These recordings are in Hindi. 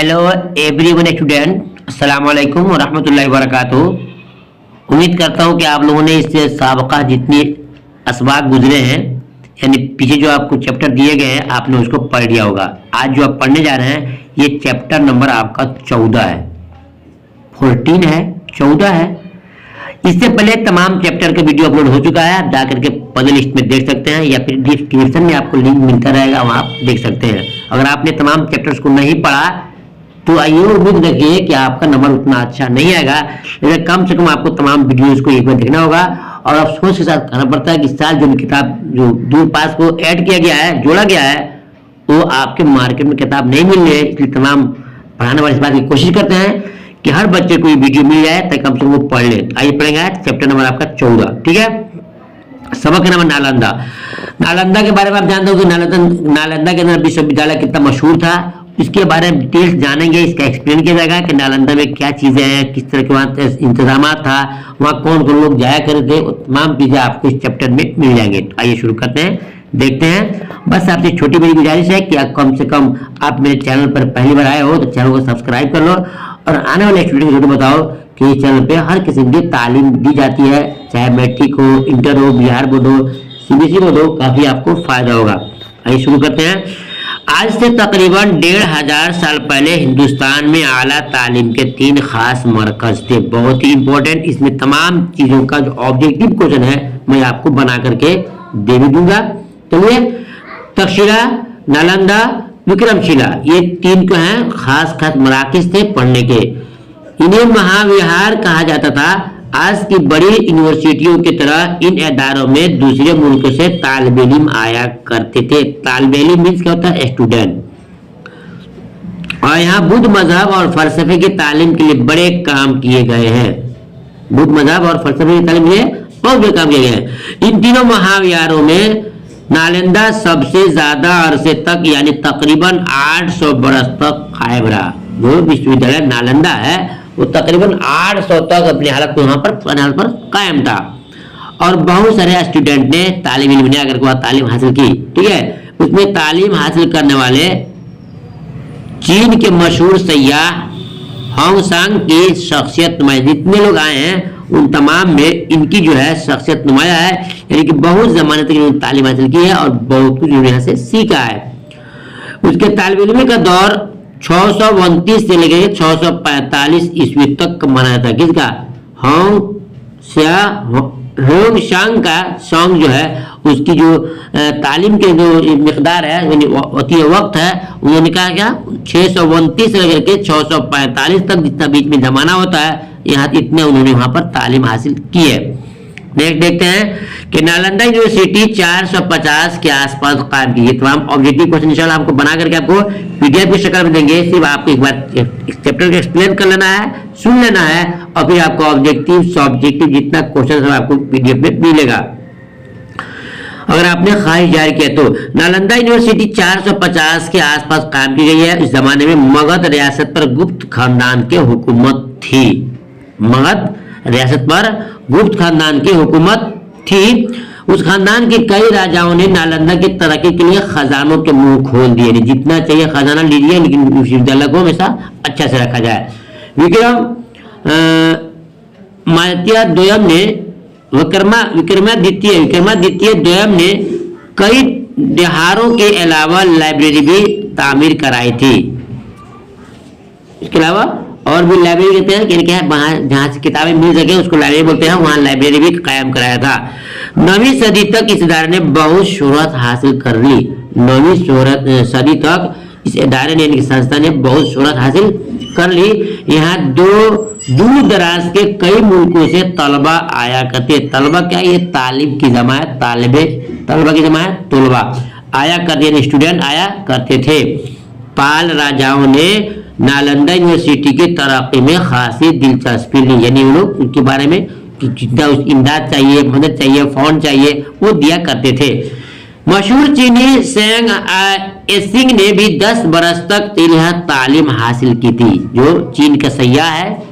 हेलो एवरीवन स्टूडेंट, अस्सलाम वालेकुम व रहमतुल्लाहि व बरकातुहू। उम्मीद करता हूँ कि आप लोगों ने इससे साबका जितनी असबाक गुजरे हैं, यानी पीछे जो आपको चैप्टर दिए गए हैं, आपने उसको पढ़ लिया होगा। आज जो आप पढ़ने जा रहे हैं ये चैप्टर नंबर आपका 14 है, 14 है, 14 है। इससे पहले तमाम चैप्टर का वीडियो अपलोड हो चुका है, आप जा करके प्ले लिस्ट में देख सकते हैं या फिर डिस्क्रिप्शन में आपको लिंक मिलता रहेगा, वहाँ आप देख सकते हैं। अगर आपने तमाम चैप्टर्स को नहीं पढ़ा तो आइए उम्मीद रखिए कि आपका नंबर उतना अच्छा नहीं आएगा, लेकिन कम से कम आपको तमाम वीडियोस को एक बार देखना होगा। और अफसोस के साथ कहना पड़ता है कि इस साल जो किताब जो दूर पास को ऐड किया गया है, जोड़ा गया है, वो आपके मार्केट में किताब नहीं मिल रही है। इसलिए तमाम पढ़ाने वाले इस बात की कोशिश करते हैं कि हर बच्चे को ये वीडियो मिल जाए ताकि कम से कम वो पढ़ ले। आइए पढ़ेंगे चैप्टर नंबर आपका 14, ठीक है। सबक का नाम नालंदा। नालंदा के बारे में आप जानते हो कि नालंदा के अंदर विश्वविद्यालय कितना मशहूर था, इसके बारे में डिटेल्स जानेंगे। इसका एक्सप्लेन किया जाएगा कि नालंदा में क्या चीजें हैं, किस तरह के वहाँ इंतजाम था, वहाँ कौन कौन लोग जाया करते थे, तमाम चीजें आपको इस चैप्टर में मिल जाएंगे। तो आइए शुरू करते हैं, देखते हैं। बस आपसे छोटी बड़ी गुजारिश है कि आप कम से कम आप मेरे चैनल पर पहली बार आए हो तो चैनल को सब्सक्राइब कर लो और आने वाले स्टूडेंट को जरूर बताओ कि इस चैनल पे हर किस्म की तालीम दी जाती है, चाहे मैट्रिक हो, इंटर हो, बिहार बोर्ड हो, सीबीएसई बोर्ड हो, काफी आपको फायदा होगा। आइए शुरू करते हैं। आज से तकरीबन 1500 साल पहले हिंदुस्तान में आला तालीम के 3 खास मरकज थे, बहुत ही इंपॉर्टेंट। इसमें तमाम चीजों का जो ऑब्जेक्टिव क्वेश्चन है मैं आपको बना करके दे भी दूंगा। चलिए, तक्षशिला, नालंदा, विक्रमशिला, ये 3 को हैं खास मराकज थे पढ़ने के। इन्हें महाविहार कहा जाता था। आज की बड़ी यूनिवर्सिटियों की तरह इन इदारों में दूसरे मुल्क से तालिब इल्म आया करते थे। तालिब इल्म मीन्स क्या होता है? स्टूडेंट। और यहाँ बुद्ध मजहब और फलसफे की तालीम के लिए बड़े काम किए गए हैं। बुद्ध मजहब और फलसफे की तालीम के लिए बहुत बड़े काम किए गए हैं। इन तीनों महाविहारों में नालंदा सबसे ज्यादा अरसे तक यानी तकरीबन 800 बरस तक कायम रहा। जो विश्वविद्यालय नालंदा है वो तकरीबन 800 तक अपनी हालत पर कायम था और बहुत सारे स्टूडेंट ने तालीम इल्म ने अगर वह तालीम हासिल की, ठीक है। उसमें तालीम हासिल करने वाले चीन के मशहूर सैयाह हांगसांग की शख्सियत नुमाया, जितने लोग आए हैं उन तमाम में इनकी जो है शख्सियत नुमाया है, यानी कि बहुत जमाने तक इन्होंने तालीम हासिल की है और बहुत कुछ यहाँ से सीखा है। उसके तालिब इल्म का दौर 629 से लेकर 645 ईस्वी तक माना जाता है। किसका? होंगशांग का सॉन्ग जो है उसकी जो तालीम के जो मिकदार है यानी वक्त है, उन्होंने कहा क्या 629 से लेकर के 645 तक जितना बीच में जमाना होता है, यहाँ इतने उन्होंने वहां पर तालीम हासिल की है। देखते हैं कि नालंदा यूनिवर्सिटी 450 के आसपास कायम की। तमाम ऑब्जेक्टिव क्वेश्चन इंशाल्लाह आपको बना करके आपको पीडीएफ की शक्ल में देंगे। सिर्फ आपको एक बार चैप्टर को एक्सप्लेन कर लेना है, सुन लेना है और फिर आपको ऑब्जेक्टिव सब्जेक्टिव जितना क्वेश्चन है आपको पीडीएफ में मिलेगा अगर आपने ख्वाहिश जाहिर किया तो। नालंदा यूनिवर्सिटी 450 के आसपास कायम की गई है। इस जमाने में मगध रियासत पर गुप्त खानदान की हुकूमत थी। मगध रियासत पर गुप्त खानदान की हुकूमत थी। उस खानदान के कई राजाओं ने नालंदा की तरक्की के लिए खजानों के मुंह खोल दिए। जितना चाहिए खजाना लीजिए, लेकिन विश्वविद्यालय को हमेशा अच्छा से रखा जाए। विक्रमादित्य द्वितीय ने कई बिहारों के अलावा लाइब्रेरी भी तामीर कराई थी। इसके अलावा और भी लाइब्रेरी कहते हैं कि क्या है, जहाँ से किताबें मिल सके उसको लाइब्रेरी बोलते हैं, वहाँ लाइब्रेरी भी कायम कराया था। 9वीं सदी तक इस इदारे ने बहुत शोहरत हासिल कर ली। 9वीं सदी तक इस इदारे ने, संस्था ने बहुत शोहरत हासिल कर ली। यहाँ दूर दराज के कई मुल्कों से तलबा आया करते। तलबा क्या, ये तालिब की जमा है, तलबा की जमा है तलबा, आया करते, स्टूडेंट आया करते थे। पाल राजाओं ने नालंदा यूनिवर्सिटी की तरक्की में खासी दिलचस्पी ली, यानी वो लोग उनके बारे में जितना इमदाद चाहिए, मदद चाहिए, फंड चाहिए, वो दिया करते थे। मशहूर चीनी सेंग एसिंग ने भी 10 बरस तक यहाँ तालीम हासिल की थी। जो चीन का सैयाह है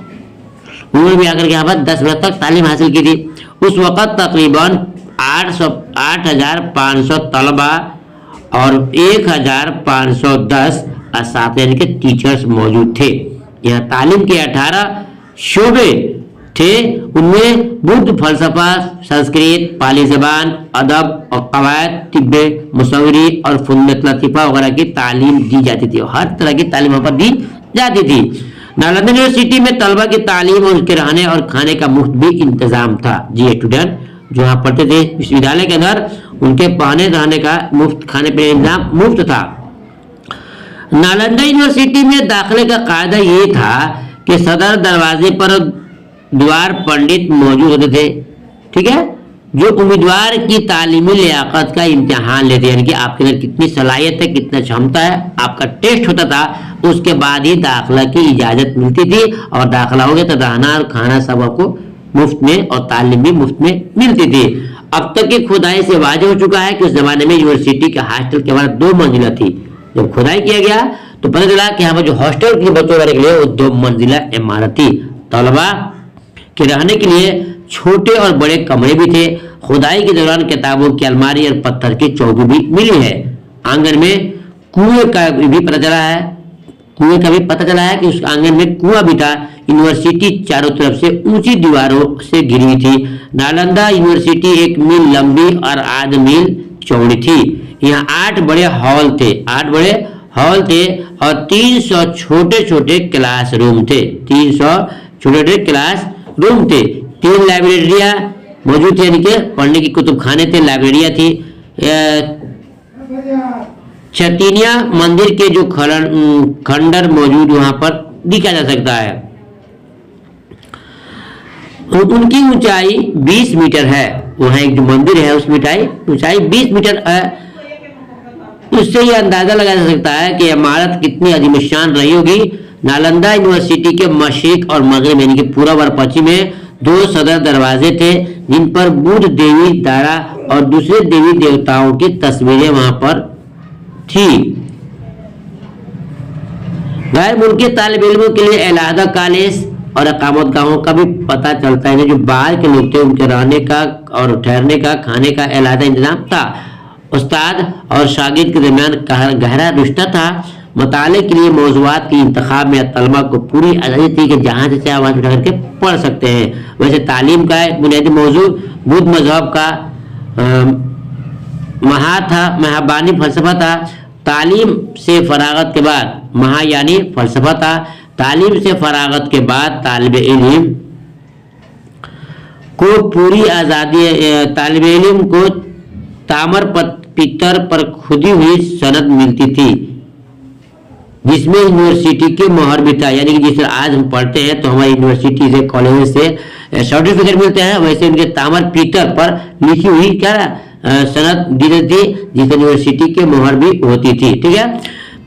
उन्होंने भी आकर के यहाँ पर 10 बरस तक तालीम हासिल की थी। उस वक़्त तकरीबन 8500 तलबा और 1510 असातिज़ा यानी कि टीचर्स मौजूद थे। यहाँ तालीम के 18 शोबे थे, उनमें बुद्ध, फलसफा, संस्कृत, पाली जबान, अदब और कवायद, तिब्बे, मुसव्वरी और फुनत लतीफ़ा वगैरह की तालीम दी जाती थी। हर तरह की तालीम वहाँ पर दी जाती थी। नालंदा यूनिवर्सिटी में तलबा की तालीम और उसके रहने और खाने का मुफ्त भी इंतजाम था। जी स्टूडेंट जो यहाँ पढ़ते थे विश्वविद्यालय के अंदर, उनके पढ़ने रहने का मुफ्त, खाने पीने का इंतजाम मुफ्त था। नालंदा यूनिवर्सिटी में दाखिले का कायदा ये था कि सदर दरवाजे पर द्वार पंडित मौजूद होते थे, ठीक है, जो उम्मीदवार की तालीमी लियाकत का इम्तिहान लेते, यानी कि आपके अंदर कितनी सलाहियत है, कितना क्षमता है, आपका टेस्ट होता था। उसके बाद ही दाखिला की इजाजत मिलती थी और दाखिला हो गया तो रहना और खाना सब आपको मुफ्त में और तालीम भी मुफ्त में मिलती थी। अब तक की खुदाई से वाज़ेह हो चुका है कि उस जमाने में यूनिवर्सिटी के हॉस्टल के बाद 2 मंजिला थी। जब खुदाई किया गया तो पता चला कि यहाँ पर जो हॉस्टल के बच्चों के लिए वो 2 मंजिला इमारत थी। तलबा के रहने के लिए छोटे और बड़े कमरे भी थे। खुदाई के दौरान किताबों की अलमारी और पत्थर की चौकी भी मिली है। आंगन में कुएं का भी पता चला है, कि उस आंगन में कुआं भी था। यूनिवर्सिटी चारों तरफ से ऊंची दीवारों से घिरी हुई थी। नालंदा यूनिवर्सिटी 1 मील लंबी और आध मील चौड़ी थी। यहाँ 8 बड़े हॉल थे, और 300 छोटे छोटे क्लासरूम थे। 3 लाइब्रेरियां मौजूद थी, यानी कि पढ़ने की कुतुबखाने थे, लाइब्रेरियां थी। चैतन्य मंदिर के जो खंडर मौजूद वहां पर दिखा जा सकता है। उनकी ऊंचाई 20 मीटर है। वहां एक जो मंदिर है उसकी ऊंचाई 20 मीटर है। उससे यह अंदाजा लगाया जा सकता है कि इमारत कितनी अजीमशान रही होगी। नालंदा यूनिवर्सिटी के मशरिक और मगरिब यानी कि पूरब और पश्चिम में 2 सदर दरवाजे थे, जिन पर बुद्ध, देवी, दारा और दूसरे देवी देवताओं की तस्वीरें वहां पर थी। गैर मुल्की तालिब इल्मों के लिए अलहदा कॉलेज और इकामत गाहों का भी पता चलता है। जो बाहर के लोग थे उनके रहने का और ठहरने का, खाने का अलहदा इंतजाम था। उस्ताद और शागिर्द के दरमियान गहरा रिश्ता था। मताले के लिए मौज़ूआत की इंतखाब में तलबा को पूरी आज़ादी थी कि जहाँ से चाहे वहाँ उठा करके पढ़ सकते हैं। वैसे तालीम का बुनियादी मौजू बुद्ध मजहब का महाबानी फलसफा था। तालीम से फरागत के बाद महायानी फलसफा था। तालीम से फरागत के बाद तालिब इल्म को पूरी आज़ादी, तालिब इल्म को तामर पित्तर पर खुदी हुई सनद मिलती थी, जिसमें यूनिवर्सिटी के मोहर भी था। यानी कि जिस आज हम पढ़ते हैं तो हमारी यूनिवर्सिटी से, कॉलेज से सर्टिफिकेट मिलते हैं, वैसे उनके तामर पीतल पर लिखी हुई क्या सनद दी जाती थी, जिस यूनिवर्सिटी के मोहर भी होती थी। ठीक है,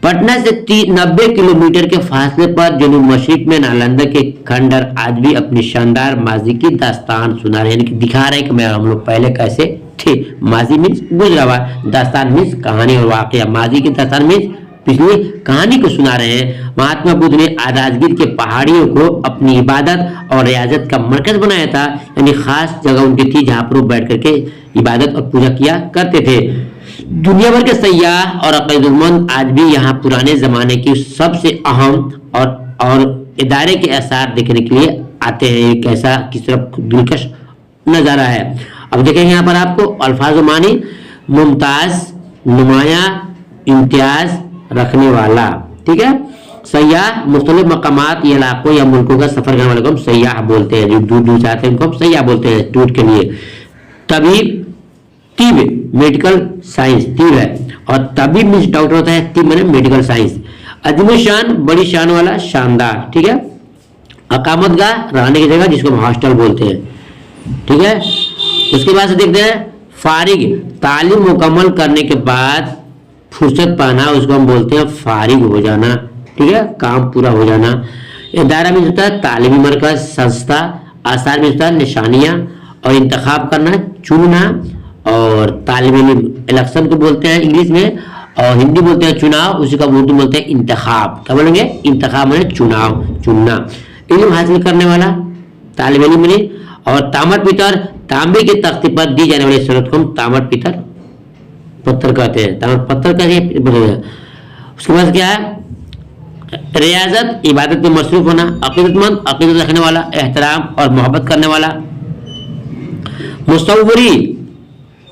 पटना से 90 किलोमीटर के फासले पर जनूब मशरिक में नालंदा के खंडर आज भी अपनी शानदार माजी की दास्तान सुना रहे हैं, यानी कि दिखा रहे हैं कि हम लोग पहले कैसे थे। माजी मीन्स गुजरा हुआ, दास्तान मीन्स कहानी और वाकया। माजी की दास्तान मीन्स पिछली कहानी को सुना रहे हैं। महात्मा बुद्ध ने राजगीर के पहाड़ियों को अपनी इबादत और रियाजत का मरकज बनाया था, यानी खास जगह उनकी थी जहां पर वो बैठ करके इबादत और पूजा किया करते थे। दुनिया भर के सयाह और अक़ीदतमंद आज भी यहाँ पुराने जमाने की सबसे अहम और इदारे के आसार देखने के लिए आते हैं। एक ऐसा किस तरह दिलकश नजारा है। अब देखेंगे यहाँ पर आपको अल्फाज मानी, मुमताज, नुमाया, इम्तियाज रखने वाला। ठीक है, सयाह मुख्तलिफ मकामात या इलाकों या मुल्कों का सफर करने वाले को हम सयाह बोलते हैं। जो दूर दूर से आते हैं उनको हम सयाह बोलते हैं टूर के लिए। तबीब, तिब मेडिकल साइंस, तिब है, और तबीब मीन्स डॉक्टर होता है, तिब माने मेडिकल साइंस। अजीम शान, बड़ी शान वाला, शानदार। ठीक है, अकामतगाह रहने की जगह जिसको हम हॉस्टल बोलते हैं। ठीक है, उसके बाद से देखते हैं फारिग, तालीम मुकम्मल करने के बाद फुर्सत पाना, उसको हम बोलते हैं फारिग हो जाना। ठीक है, काम पूरा हो जाना। इदारा में होता है तालीमी मरकज, संस्था। आसार में होता है निशानियाँ और इंतखाब करना, चुनना। और तालिब इल्म इलेक्शन को बोलते हैं इंग्लिश में, और हिंदी बोलते हैं चुनाव, उसी का उर्दू बोलते हैं इंतखाब। क्या बोलेंगे? इंतखाब माने चुनाव, चुनना। इल्म हासिल करने वाला तालिब इल्म ने। और तामर पितर, तांबे के तख्ते पर दी जाने वाली शरत को हम तामर पितर पत्थर कहते हैं। तामर पत्थर कहते हैं। उसके बाद क्या है, रियाजत इबादत में मसरूफ होना, अकीदतमंद अकीदत रखने वाला, एहतराम और मोहब्बत करने वाला, मुस्तवरी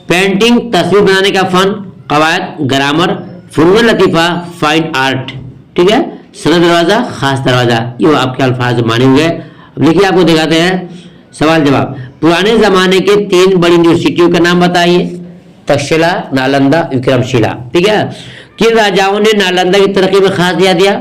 पेंटिंग तस्वीर बनाने का फन, कवायद ग्रामर, फुनून लतीफ़ा फाइन आर्ट, ठीक है, सनद दरवाज़ा खास दरवाज़ा, ये आपके अल्फाज माने हुए। अब देखिए आपको दिखाते हैं सवाल जवाब। पुराने ज़माने के 3 बड़ी यूनिवर्सिटियों के नाम बताइए, तक्षशिला, नालंदा, विक्रमशिला, ठीक है। किन राजाओं ने नालंदा की तरक्की में खास दिया दिया?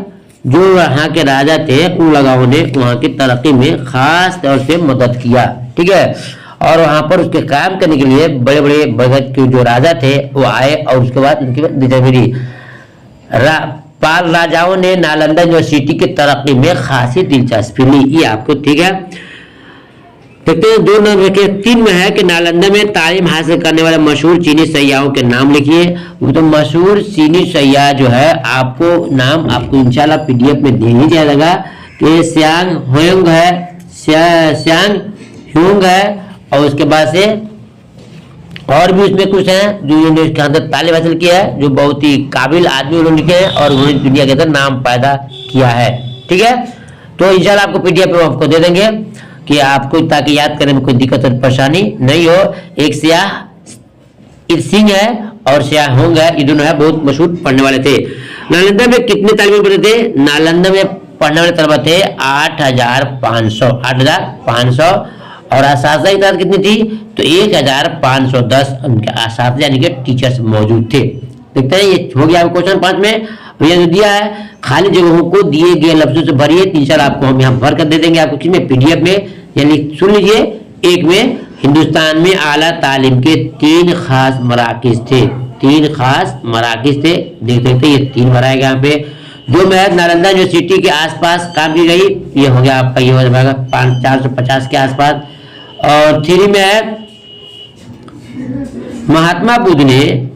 जो वहाँ के राजा थे उन लगाओं ने वहाँ की तरक्की में खास तौर से मदद किया, ठीक है। और वहाँ पर उसके काम करने के लिए बड़े बड़े भगत के जो राजा थे वो आए और उसके बाद उनकी दिलचस्पी पाल राजाओं ने नालंदा यूनिवर्सिटी की तरक्की में खासी दिलचस्पी ली, ये आपको, ठीक है। देखते हैं 2 नंबर के 3 में है कि नालंदा में तालीम हासिल करने वाले मशहूर चीनी सयाहों के नाम लिखिए। वो तो मशहूर चीनी सयाह जो है आपको नाम आपको इंशाल्लाह पीडीएफ में दे ही जाएगा कि स्यांग होंग है, स्यांग ह्यूंग है, और उसके बाद से और भी उसमें कुछ हैं जो यूनिवर्सिटी के अंदर तालीम हासिल किया है, जो बहुत ही काबिल आदमी उन्होंने लिखे हैं और उन्होंने दुनिया के अंदर नाम पैदा किया है, ठीक है। तो इंशाल्लाह आपको पीडीएफ में आपको दे देंगे कि आपको ताकि याद करने में कोई दिक्कत और परेशानी नहीं हो। एक स्याह सिंह है और स्याह होंग है, ये दोनों है बहुत मशहूर पढ़ने वाले थे। नालंदा में कितने तालिबे पढ़ते थे? नालंदा में पढ़ने वाले तलबा थे 8,500 और असातिज़ा की तादाद कितनी थी? तो 1,510 उनके असातिज़ा यानी कि टीचर्स मौजूद थे। देखते हैं, ये हो गया क्वेश्चन 5 में। भैया जो दिया है खाली जगहों को दिए गए लफ्जों से भरिए, 3 साल आपको हम यहाँ भर कर दे देंगे आपको किसमें? पीडीएफ में। यानी सुन लीजिए, एक में हिंदुस्तान में आला तालीम के 3 खास मराकिज थे, 3 खास मराकिज थे, देख सकते ये 3 भराएगा यहाँ पे। 2 में है नालंदा यूनिवर्सिटी के आसपास काम की गई, ये हो गया आपका, ये हो जाएगा 450 के आसपास। और 3 में है महात्मा बुद्ध ने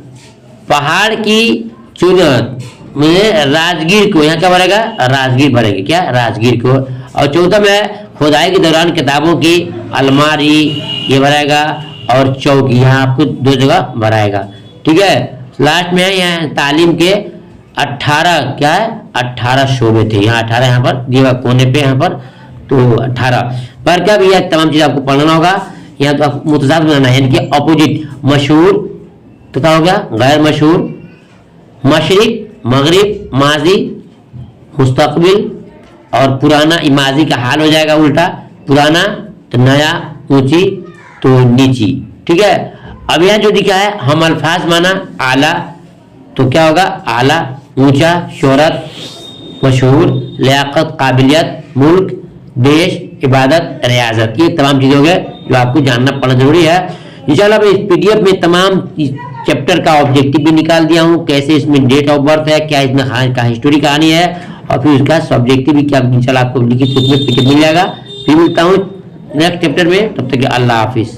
पहाड़ की चुनत में राजगीर को, यहाँ क्या भरेगा? राजगीर भरेंगे, क्या? राजगीर को। और 14 में खुदाई के दौरान किताबों की अलमारी, ये भराएगा, और चौकी, यहाँ आपको 2 जगह भराएगा, ठीक है। लास्ट में है यहाँ तालीम के 18 क्या है? 18 शोबे थे, यहाँ 18 यहाँ पर दिया कोने पे, यहाँ पर तो 18 पर क्या भी यह तमाम चीज आपको पढ़ना होगा। यहाँ तो आपको मुतजाद बनाना है, यानी कि अपोजिट, मशहूर तथा हो गया गैर मशहूर, मशरिक मगरिब, माजी मुस्तकबिल, और पुराना माजी का हाल हो जाएगा उल्टा, पुराना तो नया, ऊंची तो नीची, ठीक है। अब यहाँ जो दिखा है हम अल्फाज माना आला, तो क्या होगा? आला, ऊंचा, शोहरत, मशहूर, लियाकत, काबिलियत, मुल्क, देश, इबादत, रियाजत, ये तमाम चीजें हो गए जो आपको जानना पड़ना जरूरी है। इंशाल्लाह मैं इस पीडीएफ में तमाम चैप्टर का ऑब्जेक्टिव भी निकाल दिया हूँ, कैसे इसमें डेट ऑफ बर्थ है, क्या इसमें का हिस्टोरी कहानी है, और फिर उसका सब्जेक्टिव भी क्या इंशाल्लाह आपको लिखित रूप में मिल जाएगा। फिर मिलता हूँ नेक्स्ट चैप्टर में, तब तक अल्लाह हाफिज।